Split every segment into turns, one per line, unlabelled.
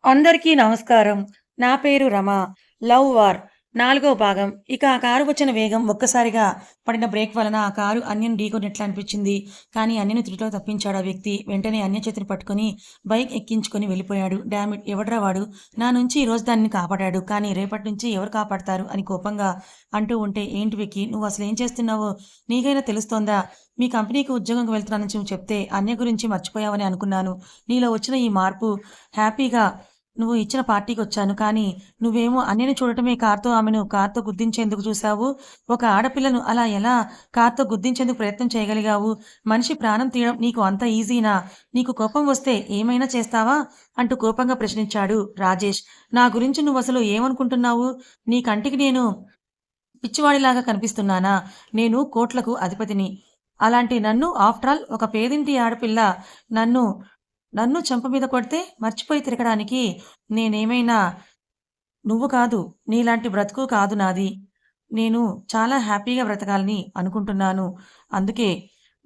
అందరికీ నమస్కారం. నా పేరు రమ. లవ్ వార్ 4 భాగం. ఇక ఆ కారు వచ్చిన వేగం ఒక్కసారిగా పడిన బ్రేక్ వలన ఆ కారు అన్యను ఢీకొట్టినట్లు అనిపించింది. కానీ అన్యను త్రుటిలో తప్పించాడు ఆ వ్యక్తి. వెంటనే అన్య చేతిని పట్టుకొని బైక్ ఎక్కించుకొని వెళ్ళిపోయాడు. డామిట్! ఎవడ్రా వాడు? నా నుంచి ఈరోజు దానిని కాపాడాడు. కానీ రేపటి నుంచి ఎవరు కాపాడతారు? అని కోపంగా అంటూ ఉంటే, ఏంటి విక్కీ, నువ్వు అసలేం చేస్తున్నావో నీకైనా తెలుస్తోందా? మీ కంపెనీకి ఉద్యోగంకి వెళ్తున్నానని నువ్వు చెప్తే అన్య గురించి మర్చిపోయావని అనుకున్నాను. నీలో వచ్చిన ఈ మార్పు హ్యాపీగా నువ్వు ఇచ్చిన పార్టీకొచ్చాను. కానీ నువ్వేమో అన్నయ్యని చూడటమే కార్‌తో ఆమెను కార్‌తో గుద్దించేందుకు చూసావు. ఒక ఆడపిల్లను అలా ఎలా కార్‌తో గుద్దించేందుకు ప్రయత్నం చేయగలిగావు? మనిషి ప్రాణం తీయడం నీకు అంత ఈజీనా? నీకు కోపం వస్తే ఏమైనా చేస్తావా? అంటూ కోపంగా ప్రశ్నించాడు రాజేష్. నా గురించి నువ్వసలు ఏమనుకుంటున్నావు? నీ కంటికి నేను పిచ్చివాడిలాగా కనిపిస్తున్నానా? నేను కోట్లకు అధిపతిని. అలాంటి నన్ను ఆఫ్టర్ ఆల్ ఒక పేదింటి ఆడపిల్ల నన్ను నన్ను చెంప మీద కొడితే మర్చిపోయి తిరగడానికి నేనేమైనా నువ్వు కాదు. నీలాంటి బ్రతుకు కాదు నాది. నేను చాలా హ్యాపీగా బ్రతకాలని అనుకుంటున్నాను. అందుకే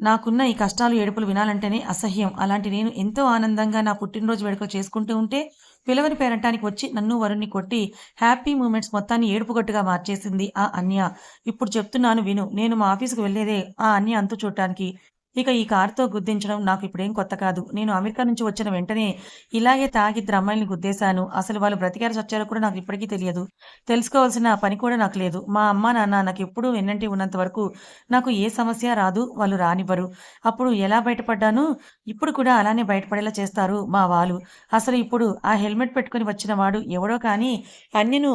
నాకున్న ఈ కష్టాలు, ఏడుపులు వినాలంటేనే అసహ్యం. అలాంటి నేను ఎంతో ఆనందంగా నా పుట్టినరోజు వేడుక చేసుకుంటూ ఉంటే, పిలవని పేరంటానికి వచ్చి నన్ను, వరుణ్‌ని కొట్టి హ్యాపీ మూమెంట్స్ మొత్తాన్ని ఏడుపుగొట్టుగా మార్చేసింది ఆ అన్య. ఇప్పుడు చెప్తున్నాను విను. నేను మా ఆఫీస్‌కి వెళ్ళేదే ఆ అన్య అంతు చూడటానికి. ఇక ఈ కారుతో గుద్దించడం నాకు ఇప్పుడేం కొత్త కాదు. నేను అమెరికా నుంచి వచ్చిన వెంటనే ఇలాగే తాగి ఇద్దరు అమ్మాయిల్ని గుద్దేశాను. అసలు వాళ్ళు బ్రతికారో చచ్చారో కూడా నాకు ఇప్పటికీ తెలియదు. తెలుసుకోవాల్సిన పని కూడా నాకు లేదు. మా అమ్మా, నాన్న నాకెప్పుడూ వెన్నంటి ఉన్నంత వరకు నాకు ఏ సమస్య రాదు. వాళ్ళు రానివ్వరు. అప్పుడు ఎలా బయటపడ్డానో, ఇప్పుడు కూడా అలానే బయటపడేలా చేస్తారు మా వాళ్ళు. అసలు ఇప్పుడు ఆ హెల్మెట్ పెట్టుకొని వచ్చిన వాడు ఎవడో కానీ అన్నిను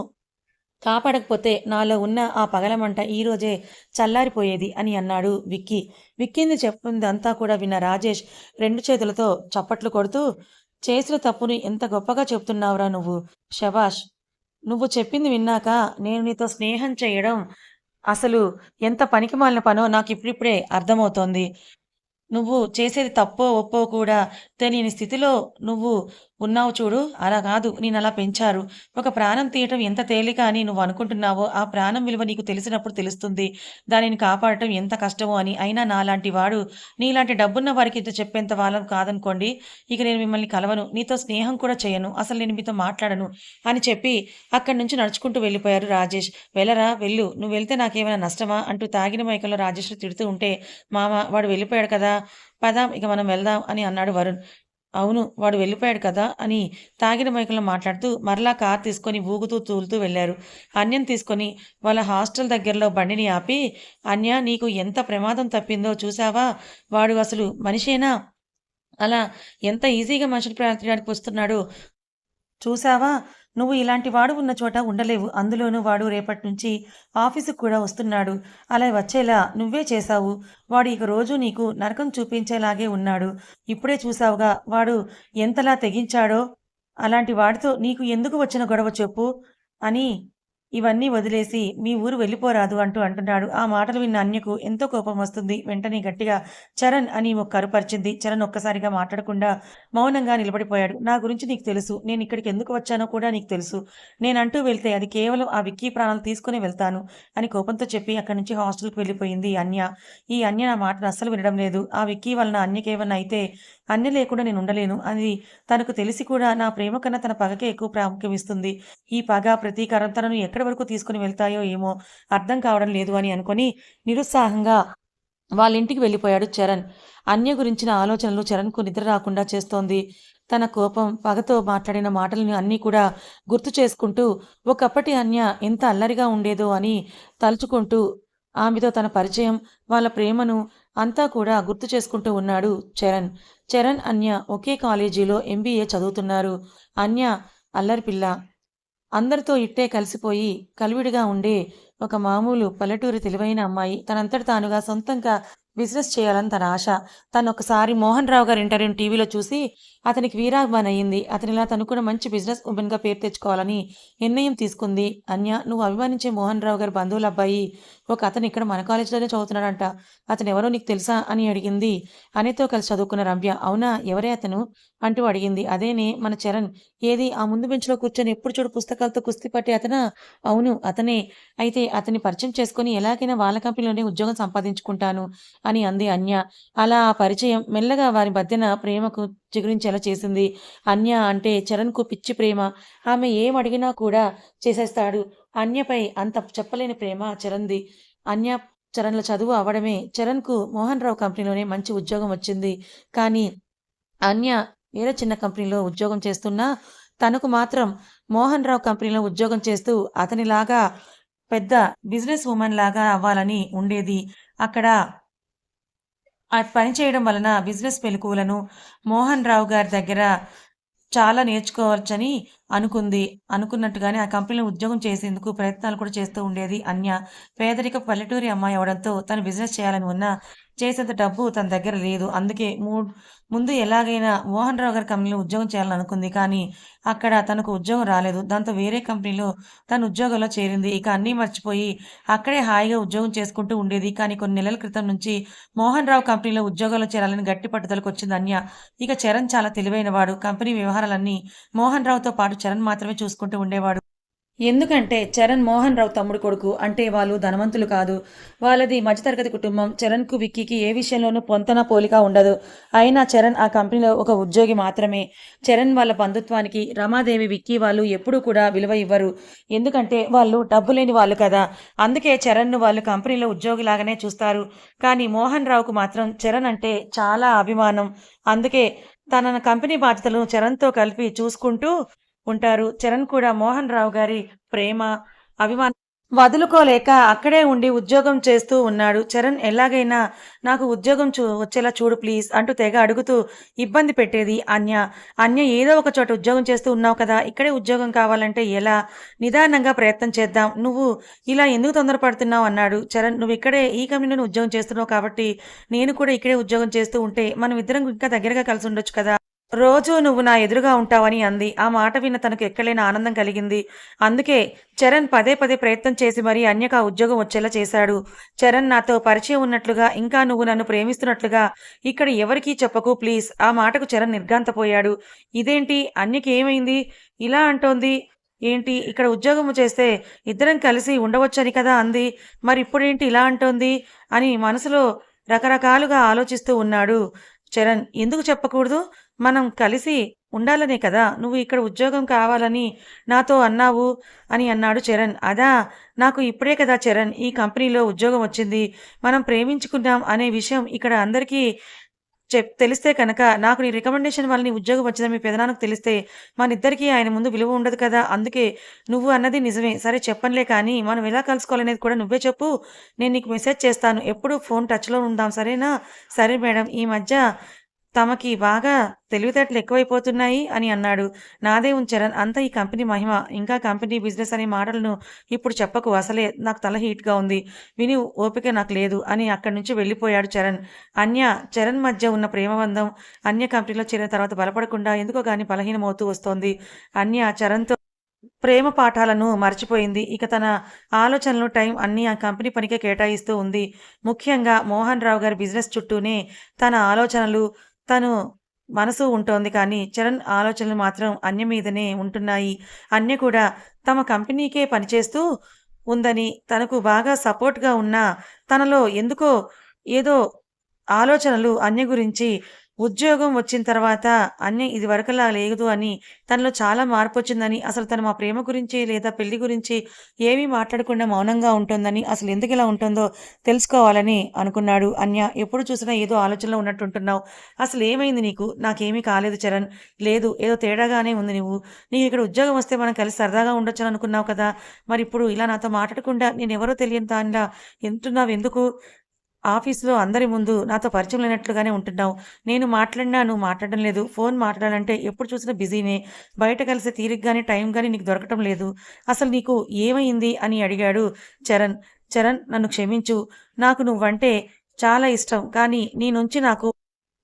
కాపాడకపోతే నాలో ఉన్న ఆ పగలమంట ఈరోజే చల్లారిపోయేది అని అన్నాడు విక్కీ. విక్కీని చెప్పిందంతా కూడా విన్న రాజేష్ 2 చేతులతో చప్పట్లు కొడుతూ, చేసిన తప్పుని ఎంత గొప్పగా చెప్తున్నావురా నువ్వు. శభాష్! నువ్వు చెప్పింది విన్నాక నేను నీతో స్నేహం చేయడం అసలు ఎంత పనికిమాలిన పనో నాకిప్పుడిప్పుడే అర్థమవుతోంది. నువ్వు చేసేది తప్పో, ఒప్పో కూడా తెలియని స్థితిలో నువ్వు ఉన్నావు చూడు. అలా కాదు. నిన్నలా పెంచారు. ఒక ప్రాణం తీయటం ఎంత తేలిక అని నువ్వు అనుకుంటున్నావో, ఆ ప్రాణం విలువ నీకు తెలిసినప్పుడు తెలుస్తుంది. దానిని కాపాడటం ఎంత కష్టమో అని. అయినా నాలాంటి వాడు, నీలాంటి డబ్బున్న వారికి ఇది చెప్పేంత వాళ్ళం కాదనుకోండి. ఇక నేను మిమ్మల్ని కలవను. నీతో స్నేహం కూడా చేయను. అసలు నేను మీతో మాట్లాడను అని చెప్పి అక్కడి నుంచి నడుచుకుంటూ వెళ్ళిపోయారు రాజేష్. వెళ్ళరా వెళ్ళు. నువ్వెళ్తే నాకేమైనా నష్టమా? అంటూ తాగిన మైకంలో రాజేష్‌ని తిడుతూ ఉంటే, మామ వాడు వెళ్ళిపోయాడు కదా! పద ఇక మనం వెళ్దాం అని అన్నాడు వరుణ్. అవును. వాడు వెళ్ళిపోయాడు కదా! అని తాగిన మైకంలో మాట్లాడుతూ మరలా కారు తీసుకొని ఊగుతూ, తూలుతూ వెళ్లారు. అన్యని తీసుకొని వాళ్ళ హాస్టల్ దగ్గరలో బండిని ఆపి, "అన్య నీకు ఎంత ప్రమాదం తప్పిందో చూసావా? వాడు అసలు మనిషేనా? అలా ఎంత ఈజీగా మనుషులు ప్రాణం తీయడానికి వస్తున్నాడో చూసావా? నువ్వు ఇలాంటి వాడు ఉన్న చోట ఉండలేవు. అందులోనూ వాడు రేపటి నుంచి ఆఫీసుకి కూడా వస్తున్నాడు. అలా వచ్చేలా నువ్వే చేశావు. వాడు ఇక రోజూ నీకు నరకం చూపించేలాగే ఉన్నాడు. ఇప్పుడే చూసావుగా వాడు ఎంతలా తెగించాడో. అలాంటి వాడితో నీకు ఎందుకు వచ్చిన గొడవ చెప్పు" అని ఇవన్నీ వదిలేసి మీ ఊరు వెళ్ళిపోరాదు అంటున్నాడు. ఆ మాటలు విన్న అన్యకు ఎంతో కోపం వస్తుంది. వెంటనే గట్టిగా చరణ్ అని ఒక కరుపరిచింది. చరణ్ ఒక్కసారిగా మాట్లాడకుండా మౌనంగా నిలబడిపోయాడు. నా గురించి నీకు తెలుసు. నేను ఇక్కడికి ఎందుకు వచ్చానో కూడా నీకు తెలుసు. నేనంటూ వెళ్తే అది కేవలం ఆ విక్కీ ప్రాణాలు తీసుకునే వెళ్తాను అని కోపంతో చెప్పి అక్కడి నుంచి హాస్టల్‌కి వెళ్ళిపోయింది అన్య. ఈ అన్య నా మాటను అస్సలు వినడం లేదు. ఆ విక్కీ వలన అన్యకేమన్నా అయితే అన్య లేకుండా నేను ఉండలేను. అది తనకు తెలిసి కూడా నా ప్రేమ కన్నా తన పగకే ఎక్కువ ప్రాముఖ్యం ఇస్తుంది. ఈ పగ, ప్రతీకారం తనను ఎక్కడి వరకు తీసుకొని వెళ్తాయో ఏమో అర్థం కావడం లేదు అని అనుకోని నిరుత్సాహంగా వాళ్ళింటికి వెళ్ళిపోయాడు చరణ్. అన్య గురించిన ఆలోచనలు చరణ్‌కు నిద్ర రాకుండా చేస్తోంది. తన కోపం, పగతో మాట్లాడిన మాటలను అన్నీ కూడా గుర్తు చేసుకుంటూ, ఒకప్పటి అన్య ఎంత అల్లరిగా ఉండేదో అని తలుచుకుంటూ, ఆమెతో తన పరిచయం, వాళ్ళ ప్రేమను అంతా కూడా గుర్తు చేసుకుంటూ ఉన్నాడు చరణ్. చరణ్, అన్య ఒకే కాలేజీలో ఎంబీఏ చదువుతున్నారు. అన్య అల్లరి పిల్ల. అందరితో ఇట్టే కలిసిపోయి, కలివిడిగా ఉండే ఒక మామూలు పల్లెటూరి తెలివైన అమ్మాయి. తనంతట తానుగా సొంతంగా బిజినెస్ చేయాలని తన ఆశ. తనొకసారి మోహన్ రావు గారి ఇంటర్వ్యూని టీవీలో చూసి అతనికి వీరాభిమానయింది. అతనిలా తను కూడా మంచి బిజినెస్ వుమెన్‌గా పేరు తెచ్చుకోవాలని నిర్ణయం తీసుకుంది. అన్య, నువ్వు అభిమానించే మోహన్ రావు గారి బంధువుల అబ్బాయి ఒకతను ఇక్కడ మన కాలేజీలోనే చదువుతున్నాడంట. అతనెవరో నీకు తెలుసా అని అడిగింది. అనితో కలిసి చదువుకున్న రమ్య. అవునా? ఎవరే అతను? అంటూ అడిగింది. అదేనే మన చరణ్. ఏది ఆ ముందు బెంచ్‌లో కూర్చొని ఎప్పుడు చూడు పుస్తకాలతో కుస్తీ పట్టే అతనా? అవును అతనే. అయితే అతన్ని పరిచయం చేసుకొని ఎలాగైనా వాళ్ళ కంపెనీలోనే ఉద్యోగం సంపాదించుకుంటాను అని అంది అన్య. అలా ఆ పరిచయం మెల్లగా వారి మధ్యన ప్రేమకు చిగురించేలా చేసింది. అన్య అంటే చరణ్‌కు పిచ్చి ప్రేమ. ఆమె ఏమడిగినా కూడా చేసేస్తాడు. అన్యపై అంత చెప్పలేని ప్రేమ చరణ్‌ది. అన్య, చరణ్‌ల చదువు అవ్వడమే చరణ్‌కు మోహన్ రావు కంపెనీలోనే మంచి ఉద్యోగం వచ్చింది. కానీ అన్య వేరే చిన్న కంపెనీలో ఉద్యోగం చేస్తున్నా, తనకు మాత్రం మోహన్ రావు కంపెనీలో ఉద్యోగం చేస్తూ అతనిలాగా పెద్ద బిజినెస్ వుమన్ లాగా అవ్వాలని ఉండేది. అక్కడ ఆ పని చేయడం వలన బిజినెస్ మెళకువలను మోహన్ రావు గారి దగ్గర చాలా నేర్చుకోవచ్చని అనుకుంది. అనుకున్నట్టుగానే ఆ కంపెనీలో ఉద్యోగం చేసేందుకు ప్రయత్నాలు కూడా చేస్తూ ఉండేది అన్య. పేదరికపు పల్లెటూరి అమ్మాయి అవ్వడంతో తను బిజినెస్ చేయాలని ఉన్నా, చేసేంత డబ్బు తన దగ్గర లేదు. అందుకే ముందు ఎలాగైనా మోహన్ రావు గారి కంపెనీలో ఉద్యోగం చేయాలని అనుకుంది. కానీ అక్కడ తనకు ఉద్యోగం రాలేదు. దాంతో వేరే కంపెనీలో తను ఉద్యోగంలో చేరింది. ఇక అన్నీ మర్చిపోయి అక్కడే హాయిగా ఉద్యోగం చేసుకుంటూ ఉండేది. కానీ కొన్ని నెలల క్రితం నుంచి మోహన్ రావు కంపెనీలో ఉద్యోగంలో చేరాలని గట్టి పట్టుదలకొచ్చింది అన్య. ఇక చరణ్ చాలా తెలివైనవాడు. కంపెనీ వ్యవహారాలన్నీ మోహన్ రావుతో పాటు చరణ్ మాత్రమే చూసుకుంటూ ఉండేవాడు. ఎందుకంటే చరణ్ మోహన్ రావు తమ్ముడు కొడుకు. అంటే వాళ్ళు ధనవంతులు కాదు. వాళ్ళది మధ్యతరగతి కుటుంబం. చరణ్‌కు, విక్కీకి ఏ విషయంలోనూ పొంతన పోలిక ఉండదు. అయినా చరణ్ ఆ కంపెనీలో ఒక ఉద్యోగి మాత్రమే. చరణ్ వాళ్ళ బంధుత్వానికి రమాదేవి, విక్కీ వాళ్ళు ఎప్పుడూ కూడా విలువ ఇవ్వరు. ఎందుకంటే వాళ్ళు డబ్బు లేని వాళ్ళు కదా! అందుకే చరణ్‌ను వాళ్ళు కంపెనీలో ఉద్యోగిలాగానే చూస్తారు. కానీ మోహన్ రావుకు మాత్రం చరణ్ అంటే చాలా అభిమానం. అందుకే తన కంపెనీ బాధ్యతలను చరణ్‌తో కలిపి చూసుకుంటూ ఉంటారు. చరణ్ కూడా మోహన్ రావు గారి ప్రేమ, అభిమానం వదులుకోలేక అక్కడే ఉండి ఉద్యోగం చేస్తూ ఉన్నాడు. చరణ్ ఎలాగైనా నాకు ఉద్యోగం వచ్చేలా చూడు ప్లీజ్ అంటూ తెగ అడుగుతూ ఇబ్బంది పెట్టేది అన్య. అన్య ఏదో ఒక చోట ఉద్యోగం చేస్తూ ఉన్నావు కదా! ఇక్కడే ఉద్యోగం కావాలంటే ఎలా? నిదానంగా ప్రయత్నం చేద్దాం. నువ్వు ఇలా ఎందుకు తొందరపడుతున్నావు అన్నాడు చరణ్. నువ్వు ఇక్కడే ఈ కంపెనీలోనే ఉద్యోగం చేస్తున్నావు కాబట్టి నేను కూడా ఇక్కడే ఉద్యోగం చేస్తూ ఉంటే మనం ఇద్దరం ఇంకా దగ్గరగా కలిసి ఉండొచ్చు కదా! రోజూ నువ్వు నా ఎదురుగా ఉంటావని అంది. ఆ మాట విన్న తనకు ఎక్కడలేని ఆనందం కలిగింది. అందుకే చరణ్ పదే పదే ప్రయత్నం చేసి మరీ అన్యకు ఆ ఉద్యోగం వచ్చేలా చేశాడు. చరణ్ నాతో పరిచయం ఉన్నట్లుగా, ఇంకా నువ్వు నన్ను ప్రేమిస్తున్నట్లుగా ఇక్కడ ఎవరికీ చెప్పకు ప్లీజ్. ఆ మాటకు చరణ్ నిర్ఘాంతపోయాడు. ఇదేంటి అన్యకి ఏమైంది? ఇలా అంటోంది ఏంటి? ఇక్కడ ఉద్యోగం చేస్తే ఇద్దరం కలిసి ఉండవచ్చని కదా అంది. మరిప్పుడేంటి ఇలా అంటోంది? అని మనసులో రకరకాలుగా ఆలోచిస్తూ ఉన్నాడు చరణ్. ఎందుకు చెప్పకూడదు? మనం కలిసి ఉండాలనే కదా నువ్వు ఇక్కడ ఉద్యోగం కావాలని నాతో అన్నావు అని అన్నాడు చరణ్. అదా! నాకు ఇప్పుడే కదా చరణ్ ఈ కంపెనీలో ఉద్యోగం వచ్చింది. మనం ప్రేమించుకున్నాం అనే విషయం ఇక్కడ అందరికీ తెలిస్తే కనుక నాకు నీ రికమెండేషన్ వల్ల నీ ఉద్యోగం వచ్చిందని మీ పెదనాన్నకు తెలిస్తే మనిద్దరికీ ఆయన ముందు విలువ ఉండదు కదా! అందుకే నువ్వు అన్నది నిజమే. సరే చెప్పనులే కానీ మనం ఎలా కలుసుకోవాలనేది కూడా నువ్వే చెప్పు. నేను నీకు మెసేజ్ చేస్తాను. ఎప్పుడూ ఫోన్ టచ్‌లో ఉందాం సరేనా? సరే మేడం. ఈ మధ్య తమకి బాగా తెలివితేటలు ఎక్కువైపోతున్నాయి అని అన్నాడు. నాదే చరణ్. అంతా ఈ కంపెనీ మహిమ. ఇంకా కంపెనీ బిజినెస్ అనే మాటలను ఇప్పుడు చెప్పకు. అసలే నాకు తల హీట్‌గా ఉంది. విని ఓపిక నాకు లేదు అని అక్కడి నుంచి వెళ్ళిపోయాడు చరణ్. అన్య, చరణ్ మధ్య ఉన్న ప్రేమబంధం అన్య కంపెనీలో చేరిన తర్వాత బలపడకుండా ఎందుకో గాని బలహీనమవుతూ వస్తోంది. అన్య చరణ్‌తో ప్రేమ పాఠాలను మర్చిపోయింది. ఇక తన ఆలోచనలు, టైం అన్నీ ఆ కంపెనీ పనికే కేటాయిస్తూ ఉంది. ముఖ్యంగా మోహన్ రావు గారి బిజినెస్ చుట్టూనే తన ఆలోచనలు, తను మనసు ఉంటోంది. కానీ చరణ్ ఆలోచనలు మాత్రం అన్య మీదనే ఉంటున్నాయి. అన్య కూడా తమ కంపెనీకే పనిచేస్తూ ఉందని, తనకు బాగా సపోర్ట్‌గా ఉన్నా తనలో ఎందుకో ఏదో ఆలోచనలు అన్య గురించి ఉద్యోగం వచ్చిన తర్వాత అన్య ఇదివరకలా లేదు అని, తనలో చాలా మార్పొచ్చిందని, అసలు తను మా ప్రేమ గురించి లేదా పెళ్లి గురించి ఏమీ మాట్లాడకుండా మౌనంగా ఉంటోందని, అసలు ఎందుకిలా ఉంటుందో తెలుసుకోవాలని అనుకున్నాడు అన్య. ఎప్పుడు చూసినా ఏదో ఆలోచనలో ఉన్నట్టుంటున్నావు. అసలేమైంది నీకు? నాకేమీ కాలేదు చరణ్. లేదు ఏదో తేడాగానే ఉంది నువ్వు. నీకిక్కడ ఉద్యోగం వస్తే మనం కలిసి సరదాగా ఉండొచ్చని అనుకున్నావు కదా! మరిప్పుడు ఇలా నాతో మాట్లాడకుండా నేనెవరో తెలియని దానిలా ఉంటున్నావెందుకు? ఆఫీస్‌లో అందరి ముందు నాతో పరిచయం లేనట్లుగానే ఉంటున్నావు. నేను మాట్లాడినా నువ్వు మాట్లాడడం లేదు. ఫోన్ మాట్లాడాలంటే ఎప్పుడు చూసినా బిజీనే. బయట కలిసే తీరిక గాని, టైం గాని నీకు దొరకటం లేదు. అసలు నీకు ఏమైంది? అని అడిగాడు చరణ్. చరణ్ నన్ను క్షమించు. నాకు నువ్వంటే చాలా ఇష్టం. కానీ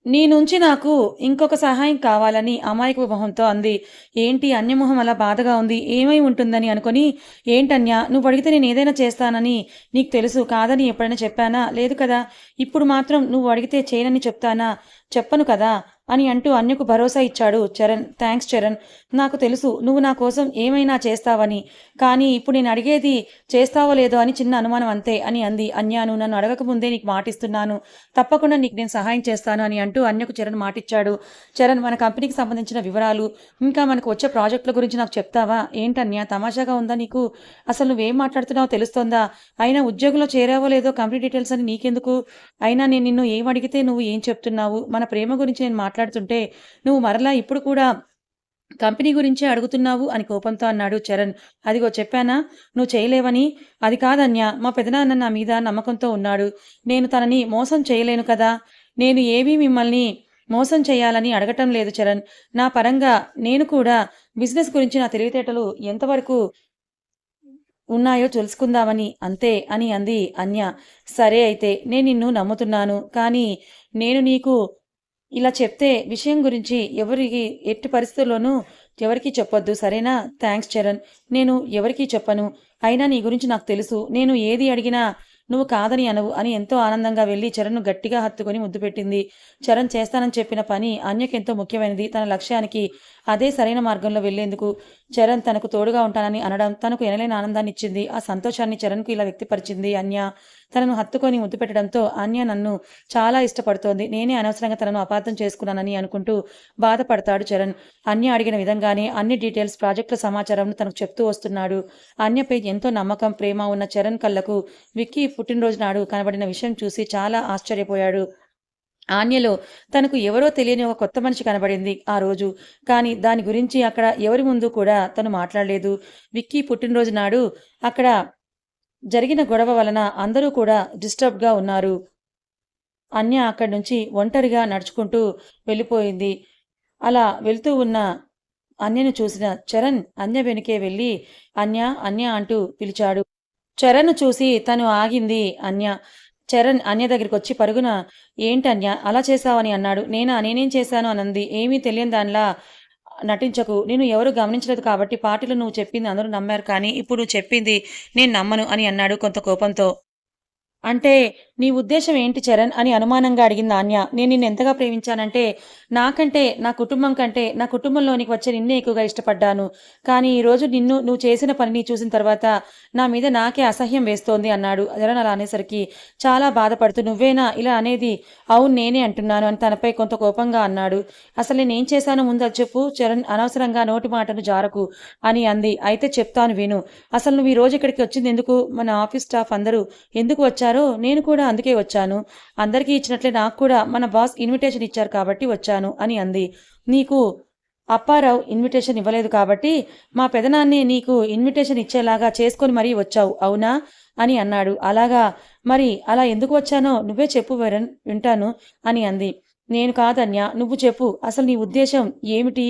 నీ నుంచి నాకు ఇంకొక సహాయం కావాలని అమాయకపు మొహంతో అంది. ఏంటి అన్యమొహం అలా బాధగా ఉంది? ఏమై ఉంటుందని అనుకొని, ఏంటన్య నువ్వడిగితే నేనేదైనా చేస్తానని నీకు తెలుసు. కాదని ఎప్పుడైనా చెప్పానా? లేదు కదా! ఇప్పుడు మాత్రం నువ్వు అడిగితే చేయనని చెప్తానా? చెప్పను కదా అని అంటూ అన్యకు భరోసా ఇచ్చాడు చరణ్. థ్యాంక్స్ చరణ్. నాకు తెలుసు నువ్వు నా కోసం ఏమైనా చేస్తావని. కానీ ఇప్పుడు నేను అడిగేది చేస్తావో లేదో అని చిన్న అనుమానం అంతే అని అంది అన్య. నువ్వు నన్ను అడగకముందే నీకు మాటిస్తున్నాను. తప్పకుండా నీకు నేను సహాయం చేస్తాను అని అంటూ అన్యకు చరణ్ మాటిచ్చాడు. చరణ్, మన కంపెనీకి సంబంధించిన వివరాలు, ఇంకా మనకు వచ్చే ప్రాజెక్టుల గురించి నాకు చెప్తావా? ఏంటన్య తమాషాగా ఉందా నీకు? అసలు నువ్వేం మాట్లాడుతున్నావో తెలుస్తోందా? అయినా ఉద్యోగంలో చేరావో లేదో కంపెనీ డీటెయిల్స్ అని నీకెందుకు? అయినా నేను నిన్ను ఏం అడిగితే నువ్వు ఏం చెప్తున్నావు? మన ప్రేమ గురించి నేను మాట్లాడుతుంటే నువ్వు మరలా ఇప్పుడు కూడా కంపెనీ గురించే అడుగుతున్నావు అని కోపంతో అన్నాడు చరణ్. అదిగో చెప్పానా నువ్వు చేయలేవని? అది కాదన్య, మా పెదనాన్న నా మీద నమ్మకంతో ఉన్నాడు. నేను తనని మోసం చేయలేను కదా. నేను ఏమీ మిమ్మల్ని మోసం చేయాలని అడగటం లేదు చరణ్. నా పరంగా నేను కూడా బిజినెస్ గురించి నా తెలివితేటలు ఎంతవరకు ఉన్నాయో తెలుసుకుందామని అంతే అని అంది అన్య. సరే అయితే నేను నిన్ను నమ్ముతున్నాను. కానీ నేను నీకు ఇలా చెప్తే విషయం గురించి ఎవరికి ఎట్టి పరిస్థితుల్లోనూ ఎవరికీ చెప్పొద్దు, సరేనా? థ్యాంక్స్ చరణ్. నేను ఎవరికీ చెప్పను. అయినా నీ గురించి నాకు తెలుసు. నేను ఏది అడిగినా నువ్వు కాదని అనవు అని ఎంతో ఆనందంగా వెళ్ళి చరణ్ను గట్టిగా హత్తుకొని ముద్దు పెట్టింది. చరణ్ చేస్తానని చెప్పిన పని అన్యకెంతో ముఖ్యమైనది. తన లక్ష్యానికి అదే సరైన మార్గంలో వెళ్లేందుకు చరణ్ తనకు తోడుగా ఉంటానని అనడం తనకు ఎనలేని ఆనందాన్ని ఇచ్చింది. ఆ సంతోషాన్ని చరణ్కు ఇలా వ్యక్తపరిచింది అన్య. తనను హత్తుకొని ముద్దు పెట్టడంతో అన్య నన్ను చాలా ఇష్టపడుతోంది, నేనే అనవసరంగా తనను అపార్థం చేసుకున్నానని అనుకుంటూ బాధపడతాడు చరణ్. అన్య అడిగిన విధంగానే అన్ని డీటెయిల్స్, ప్రాజెక్టుల సమాచారం తనకు చెప్తూ వస్తున్నాడు. అన్యపై ఎంతో నమ్మకం, ప్రేమ ఉన్న చరణ్ కళ్ళకు విక్కీ పుట్టినరోజు నాడు కనబడిన విషయం చూసి చాలా ఆశ్చర్యపోయాడు. ఆన్యలో తనకు ఎవరో తెలియని ఒక కొత్త మనిషి కనబడింది ఆ రోజు. కానీ దాని గురించి అక్కడ ఎవరి ముందు కూడా తను మాట్లాడలేదు. విక్కీ పుట్టినరోజు నాడు అక్కడ జరిగిన గొడవ వలన అందరూ కూడా డిస్టర్బ్డ్గా ఉన్నారు. అన్య అక్కడి నుంచి ఒంటరిగా నడుచుకుంటూ వెళ్ళిపోయింది. అలా వెళ్తూ ఉన్న అన్యను చూసిన చరణ్ అన్య వెనుకే వెళ్ళి అన్య అన్య అంటూ పిలిచాడు. చరణ్ను చూసి తను ఆగింది అన్య. చరణ్ అన్య దగ్గరికొచ్చి పరుగున ఏంటన్య అలా చేశావని అన్నాడు. నేనేం చేశాను అనంది. ఏమీ తెలియని దానిలా నటించకు. నేను ఎవరు గమనించలేదు కాబట్టి పార్టీలో నువ్వు చెప్పింది అందరూ నమ్మారు, కానీ ఇప్పుడు నువ్వు చెప్పింది నేను నమ్మను అని అన్నాడు కొంత కోపంతో. అంటే నీ ఉద్దేశం ఏంటి చరణ్ అని అనుమానంగా అడిగింది ఆన్య. నేను నిన్ను ఎంతగా ప్రేమించానంటే నాకంటే నా కుటుంబం కంటే నా కుటుంబంలోనికి వచ్చే నిన్నే ఎక్కువగా ఇష్టపడ్డాను. కానీ ఈరోజు నువ్వు చేసిన పనిని చూసిన తర్వాత నా మీద నాకే అసహ్యం వేస్తోంది అన్నాడు. చరణ్ అలా అనేసరికి చాలా బాధపడుతూ నువ్వేనా ఇలా అనేది? అవును నేనే అంటున్నాను అని తనపై కొంత కోపంగా అన్నాడు. అసలు నేనేం చేశానో ముందు అది చెప్పు చరణ్, అనవసరంగా నోటి మాటను జారకు అని అంది. అయితే చెప్తాను విను. అసలు నువ్వు ఈ రోజు ఇక్కడికి వచ్చింది ఎందుకు? మన ఆఫీస్ స్టాఫ్ అందరూ ఎందుకు వచ్చారో నేను కూడా అందుకే వచ్చాను. అందరికీ ఇచ్చినట్లే నాకు కూడా మన బాస్ ఇన్విటేషన్ ఇచ్చారు కాబట్టి వచ్చాను అని అంది. నీకు అప్పారావు ఇన్విటేషన్ ఇవ్వలేదు కాబట్టి మా పెదనాన్నే నీకు ఇన్విటేషన్ ఇచ్చేలాగా చేసుకొని మరీ వచ్చావు, అవునా అని అన్నాడు. అలాగా, మరి అలా ఎందుకు వచ్చానో నువ్వే చెప్పు వింటాను అని అంది. నేను కాదన్య, నువ్వు చెప్పు. అసలు నీ ఉద్దేశం ఏమిటి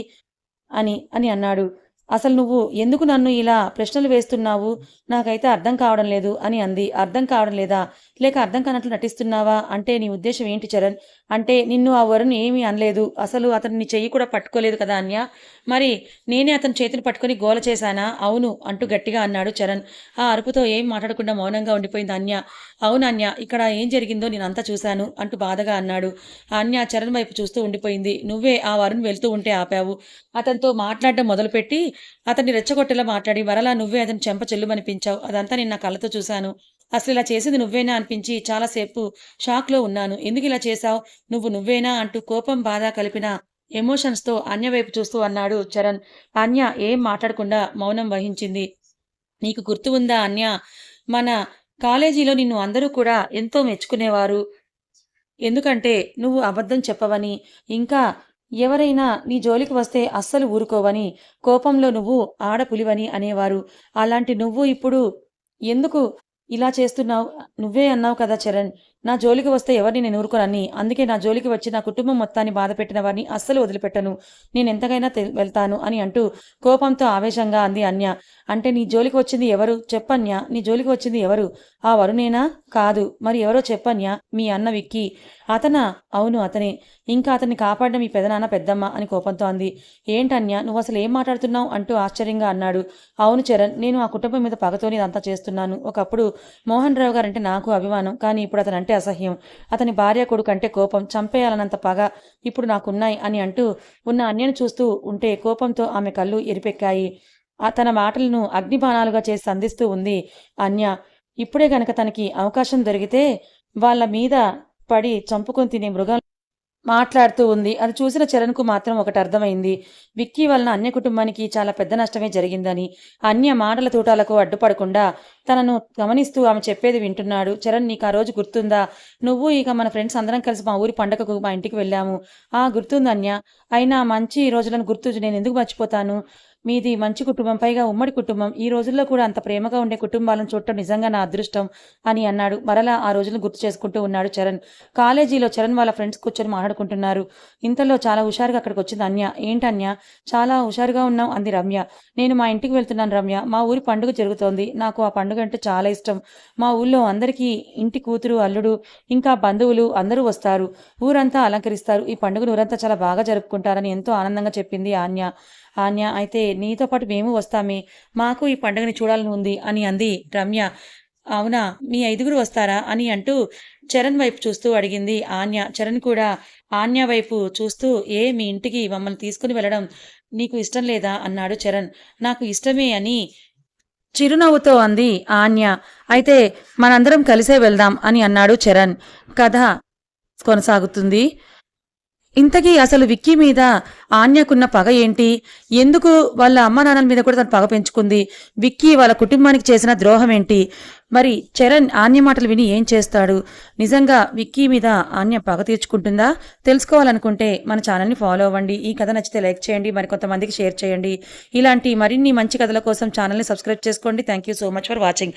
అని అన్నాడు. అసలు నువ్వు ఎందుకు నన్ను ఇలా ప్రశ్నలు వేస్తున్నావు? నాకైతే అర్థం కావడం లేదు అని అంది. అర్థం కావడం లేదా? లేక అర్థం కానట్లు నటిస్తున్నావా? అంటే నీ ఉద్దేశం ఏంటి చరణ్? అంటే నిన్ను ఆ వరుణ్ ఏమీ అనలేదు, అసలు అతను నీ చెయ్యి కూడా పట్టుకోలేదు కదా అన్య. మరి నేనే అతని చేతిని పట్టుకొని గోల చేశానా? అవును అంటూ గట్టిగా అన్నాడు చరణ్. ఆ అరుపుతో ఏం మాట్లాడకుండా మౌనంగా ఉండిపోయింది అన్య. అవునన్య, ఇక్కడ ఏం జరిగిందో నేనంతా చూశాను అంటూ బాధగా అన్నాడు. అన్య చరణ్ వైపు చూస్తూ ఉండిపోయింది. నువ్వే ఆ వరుణ్ వెళ్తూ ఉంటే ఆపావు. అతనితో మాట్లాడడం మొదలుపెట్టి అతన్ని రెచ్చగొట్టేలా మాట్లాడి మరలా నువ్వే అతని చెంప చెల్లుమనిపించావు. అదంతా నేను నా కళ్ళతో చూశాను. అసలు ఇలా చేసింది నువ్వేనా అనిపించి చాలాసేపు షాక్లో ఉన్నాను. ఎందుకు ఇలా చేశావు? నువ్వేనా అంటూ కోపం, బాధ కలిపిన ఎమోషన్స్తో అన్య వైపు చూస్తూ అన్నాడు చరణ్. అన్య ఏం మాట్లాడకుండా మౌనం వహించింది. నీకు గుర్తు ఉందా అన్య, మన కాలేజీలో నిన్ను అందరూ కూడా ఎంతో మెచ్చుకునేవారు. ఎందుకంటే నువ్వు అబద్ధం చెప్పవని, ఇంకా ఎవరైనా నీ జోలికి వస్తే అస్సలు ఊరుకోవని, కోపంలో నువ్వు ఆడపులివని అనేవారు. అలాంటి నువ్వు ఇప్పుడు ఎందుకు ఇలా చేస్తున్నావు? నువ్వే అన్నావు కదా చరణ్, నా జోలికి వస్తే ఎవరిని నేను ఊరుకోనని. అందుకే నా జోలికి వచ్చి నా కుటుంబం మొత్తాన్ని బాధ పెట్టిన వారిని అస్సలు వదిలిపెట్టను. నేను ఎంతకైనా వెళ్తాను అని అంటూ కోపంతో ఆవేశంగా అంది అన్య. అంటే నీ జోలికి వచ్చింది ఎవరు? చెప్పన్య, నీ జోలికి వచ్చింది ఎవరు? ఆ వరుణేనా? కాదు, మరి ఎవరో చెప్పన్య. మీ అన్న విక్కీ. అతనా? అవును అతనే. ఇంకా అతన్ని కాపాడడం మీ పెదనాన్న, పెద్దమ్మ అని కోపంతో అంది. ఏంటన్య, నువ్వు అసలు ఏం మాట్లాడుతున్నావు అంటూ ఆశ్చర్యంగా అన్నాడు. అవును చరణ్, నేను ఆ కుటుంబం మీద పగతోని ఇదంతా చేస్తున్నాను. ఒకప్పుడు మోహన్ రావు గారంటే నాకు అభిమానం, కానీ ఇప్పుడు అతనంటే అసహ్యం. అతని భార్య కొడుకు అంటే కోపం, చంపేయాలన్నంత పగ ఇప్పుడు నాకున్నాయి అని అంటూ ఉన్న అన్యను చూస్తూ ఉంటే కోపంతో ఆమె కళ్ళు ఎరిపెక్కాయి. తన మాటలను అగ్నిబాణాలుగా చేసి సంధిస్తూ ఉంది అన్య. ఇప్పుడే గనక తనకి అవకాశం దొరికితే వాళ్ళ మీద పడి చంపుకొని తినే మృగం మాట్లాడుతూ ఉంది. అది చూసిన చరణ్‌కు మాత్రం ఒకటి అర్థమైంది. విక్కీ వలన అన్య కుటుంబానికి చాలా పెద్ద నష్టమే జరిగిందని. అన్య మాటల తూటాలకు అడ్డుపడకుండా తనను గమనిస్తూ ఆమె చెప్పేది వింటున్నాడు. చరణ్, నీకా రోజు గుర్తుందా? నువ్వు ఇక మన ఫ్రెండ్స్ అందరం కలిసి మా ఊరి పండగకు మా ఇంటికి వెళ్ళాము. గుర్తుంది అన్య. అయినా మంచి రోజులను గుర్తు నేనెందుకు మర్చిపోతాను? మీది మంచి కుటుంబం, పైగా ఉమ్మడి కుటుంబం. ఈ రోజుల్లో కూడా అంత ప్రేమగా ఉండే కుటుంబాలను చూడటం నిజంగా నా అదృష్టం అని అన్నాడు. మరలా ఆ రోజులను గుర్తు చేసుకుంటూ ఉన్నాడు చరణ్. కాలేజీలో చరణ్ వాళ్ళ ఫ్రెండ్స్ కూర్చొని మాట్లాడుకుంటున్నారు. ఇంతలో చాలా హుషారుగా అక్కడికి వచ్చింది అన్య. ఏంటన్య చాలా హుషారుగా ఉన్నావు అంది రమ్య. నేను మా ఇంటికి వెళ్తున్నాను రమ్య. మా ఊరి పండుగ జరుగుతోంది. నాకు ఆ పండుగ అంటే చాలా ఇష్టం. మా ఊళ్ళో అందరికీ ఇంటి కూతురు, అల్లుడు, ఇంకా బంధువులు అందరూ వస్తారు. ఊరంతా అలంకరిస్తారు. ఈ పండుగను ఊరంతా చాలా బాగా జరుపుకుంటారని ఎంతో ఆనందంగా చెప్పింది ఆన్య. అయితే నీతో పాటు మేము వస్తామే, మాకు ఈ పండుగని చూడాలని ఉంది అని అంది రమ్య. అవునా, మీ 5గురు వస్తారా అని అంటూ చరణ్ వైపు చూస్తూ అడిగింది ఆన్య. చరణ్ కూడా ఆన్య వైపు చూస్తూ, మీ ఇంటికి మమ్మల్ని తీసుకుని వెళ్ళడం నీకు ఇష్టం లేదా అన్నాడు చరణ్. నాకు ఇష్టమే అని చిరునవ్వుతో అంది ఆన్య. అయితే మనందరం కలిసే వెళ్దాం అని అన్నాడు చరణ్. కథ కొనసాగుతుంది. ఇంతకీ అసలు విక్కీ మీద ఆన్యకున్న పగ ఏంటి? ఎందుకు వాళ్ళ అమ్మ నాన్నల మీద కూడా తను పగ పెంచుకుంది? విక్కీ వాళ్ళ కుటుంబానికి చేసిన ద్రోహం ఏంటి? మరి చరణ్ ఆన్య మాటలు విని ఏం చేస్తాడు? నిజంగా విక్కీ మీద ఆన్య పగ తీర్చుకుంటుందా? తెలుసుకోవాలనుకుంటే మన ఛానల్ని ఫాలో అవ్వండి. ఈ కథ నచ్చితే లైక్ చేయండి, మరికొంతమందికి షేర్ చేయండి. ఇలాంటి మరిన్ని మంచి కథల కోసం ఛానల్ని సబ్స్క్రైబ్ చేసుకోండి. Thank you so much for watching.